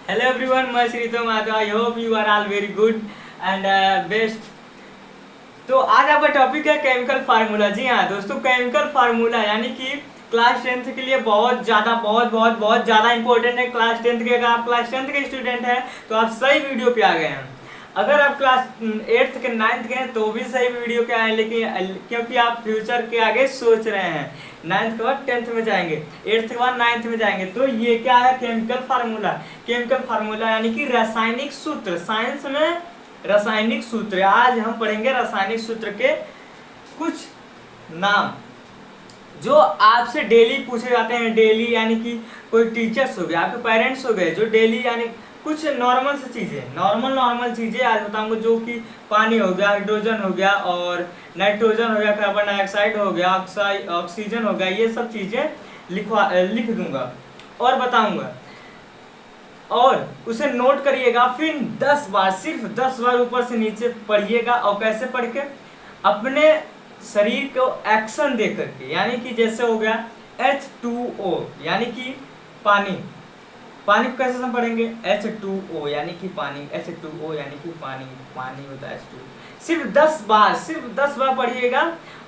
Hello everyone, मैं Shritam Yadav. I hope you are all very good and best. तो आज आपका टॉपिक है केमिकल फार्मूला। जी हाँ दोस्तों, केमिकल फार्मूला यानी कि क्लास 10th के लिए बहुत ज़्यादा बहुत ज़्यादा इंपॉर्टेंट है। क्लास 10th के, अगर आप क्लास 10th के स्टूडेंट हैं तो आप सही वीडियो पे आ गए हैं। अगर आप क्लास 8th के 9th के हैं तो भी सही वीडियो पे आए, लेकिन क्योंकि आप फ्यूचर के आगे सोच रहे हैं, 9th के बाद 10th में जाएंगे, 8th के बाद 9th में जाएंगे। तो ये क्या है? Chemical formula. केमिकल फार्मूला यानी कि रासायनिक सूत्र। साइंस में रासायनिक सूत्र। आज हम पढ़ेंगे रासायनिक सूत्र के कुछ नाम जो आपसे डेली पूछे जाते हैं। डेली यानी कि कोई टीचर्स हो गए, आपके पेरेंट्स हो गए, जो डेली यानी कुछ नॉर्मल से चीज़ें, नॉर्मल चीज़ें आज बताऊंगा। जो कि पानी हो गया, हाइड्रोजन हो गया, और नाइट्रोजन हो गया, कार्बन डाइऑक्साइड हो गया, ऑक्सीजन हो गया, ये सब चीज़ें लिख दूंगा और बताऊंगा, और उसे नोट करिएगा। फिर 10 बार, सिर्फ 10 बार ऊपर से नीचे पढ़िएगा। और कैसे पढ़ के? अपने शरीर को एक्शन दे करके। यानी कि जैसे हो गया H2O यानी कि पानी। पानी को कैसे हम पढ़ेंगे? H2O यानी कि पानी, H2O यानी कि पानी, पानी होता है H2। सिर्फ 10 बार पढ़िएगा,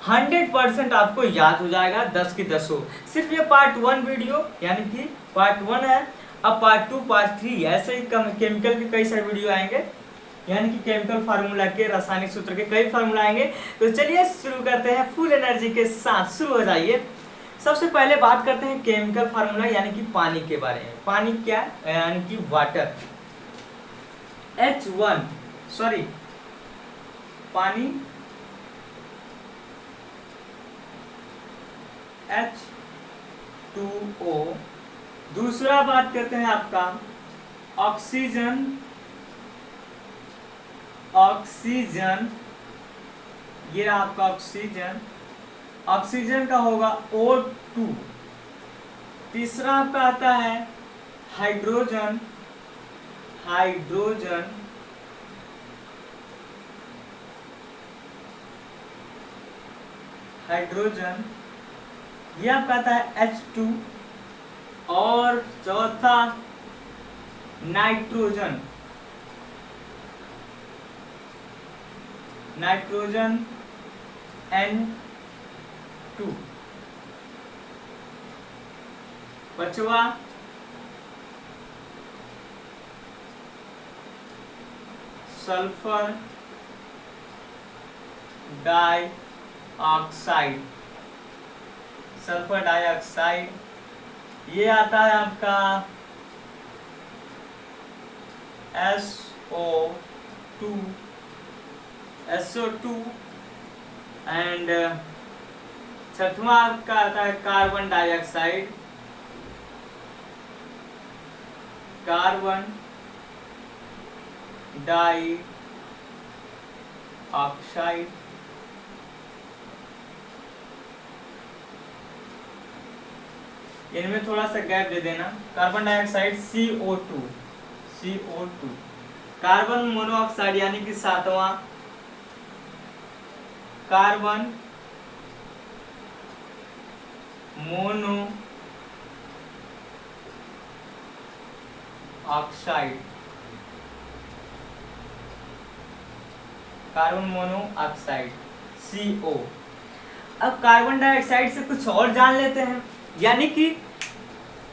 100% आपको याद हो जाएगा, 10 की 10 हो। सिर्फ ये पार्ट 1 वीडियो यानी कि पार्ट 1 है। अब पार्ट 2 पार्ट 3 ऐसे ही केमिकल के कई सारे वीडियो आएंगे, यानी कि केमिकल फार्मूला के, रासायनिक सूत्र के कई फार्मूला आएंगे। तो चलिए शुरू करते हैं, फुल एनर्जी के साथ शुरू हो जाइए। सबसे पहले बात करते हैं केमिकल फार्मूला यानी कि पानी के बारे में। पानी क्या है? यानी कि वाटर। पानी H2O। दूसरा बात करते हैं आपका ऑक्सीजन। ये आपका ऑक्सीजन। ऑक्सीजन का होगा O2। तीसरा आपका आता है हाइड्रोजन। ये आपका आता है H2। और चौथा नाइट्रोजन N2। पांचवा सल्फर डाइऑक्साइड। ये आता है आपका SO2। एंड छठवां आपका आता है कार्बन डाइऑक्साइड। इनमें थोड़ा सा गैप दे देना। Carbon dioxide CO2। Carbon monoxide यानी कि 7वां, कार्बन मोनो ऑक्साइड CO। अब कार्बन डाइऑक्साइड से कुछ और जान लेते हैं, यानी कि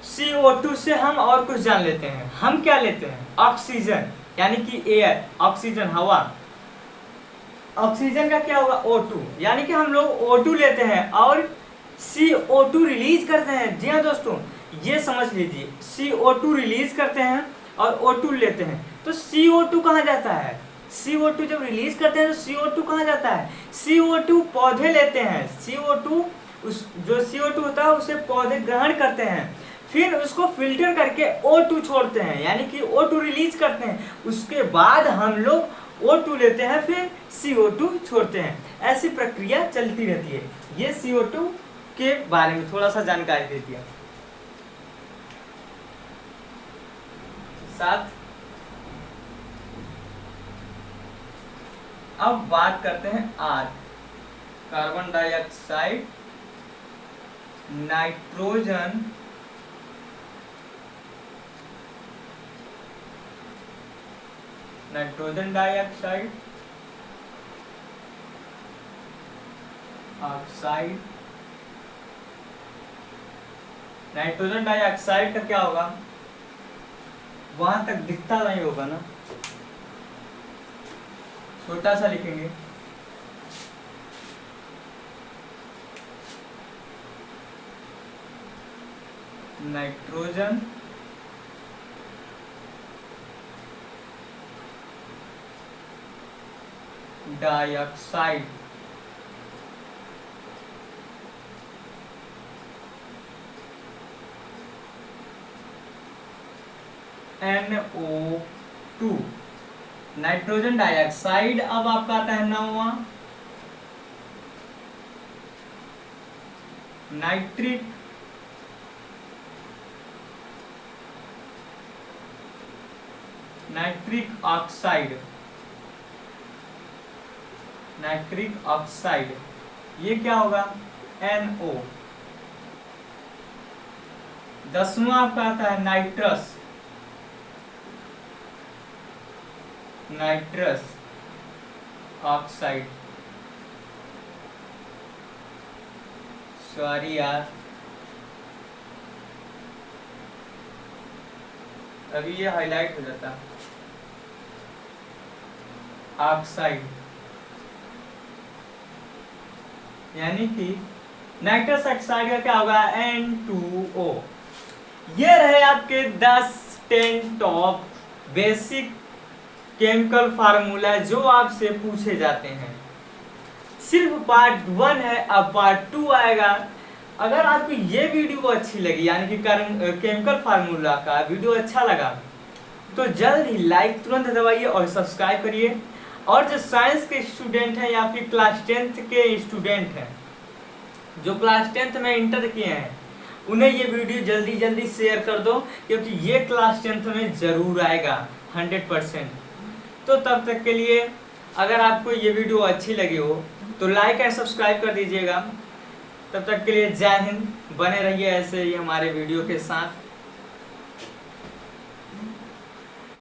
CO2 से हम और कुछ जान लेते हैं। हम क्या लेते हैं? ऑक्सीजन यानी कि एयर, ऑक्सीजन हवा। ऑक्सीजन का क्या होगा? O2। यानी कि हम लोग O2 लेते हैं और CO2 रिलीज करते हैं। जी हाँ दोस्तों, ये समझ लीजिए, CO2 रिलीज करते हैं और O2 लेते हैं। तो CO2 कहाँ जाता है? CO2 जब रिलीज करते हैं तो CO2 कहाँ जाता है? CO2 पौधे लेते हैं। CO2 जो CO2 होता है उसे पौधे ग्रहण करते हैं, फिर उसको फिल्टर करके O2 छोड़ते हैं, यानी कि O2 रिलीज करते हैं। उसके बाद हम लोग O2 लेते हैं, फिर CO2 छोड़ते हैं। ऐसी प्रक्रिया चलती रहती है। ये CO2 के बारे में थोड़ा सा जानकारी दे दिया। साथ अब बात करते हैं R। Carbon dioxide, nitrogen, nitrogen dioxide, oxide. Nitrogen dioxide का क्या होगा, वहां तक दिखता नहीं होगा ना, छोटा सा लिखेंगे। Nitrogen dioxide, NO2। Nitrogen dioxide अब आपका आता है 9वां, नाइट्रिक ऑक्साइड, नाइट्रिक ऑक्साइड, ये क्या होगा, NO। 10वां आपका आता है नाइट्रस, नाइट्रस ऑक्साइड। सॉरी यार, अभी ये हाईलाइट हो जाता, ऑक्साइड, यानी कि नाइट्रस ऑक्साइड का क्या होगा, N2O। ये रहे आपके 10 टॉप बेसिक केमिकल फार्मूला जो आपसे पूछे जाते हैं। सिर्फ पार्ट 1 है, अब पार्ट 2 आएगा। अगर आपको ये वीडियो अच्छी लगी, यानी कि केमिकल फार्मूला का वीडियो अच्छा लगा, तो जल्द ही लाइक तुरंत दबाइए और सब्सक्राइब करिए। और जो साइंस के स्टूडेंट हैं या फिर क्लास 10th के स्टूडेंट हैं, जो क्लास 10th में इंटर किए हैं, उन्हें ये वीडियो जल्दी शेयर कर दो, क्योंकि ये क्लास 10th में ज़रूर आएगा 100%। तो तब तक के लिए, अगर आपको ये वीडियो अच्छी लगी हो तो लाइक एंड सब्सक्राइब कर दीजिएगा। तब तक के लिए जय हिंद, बने रहिए ऐसे ही हमारे वीडियो के साथ।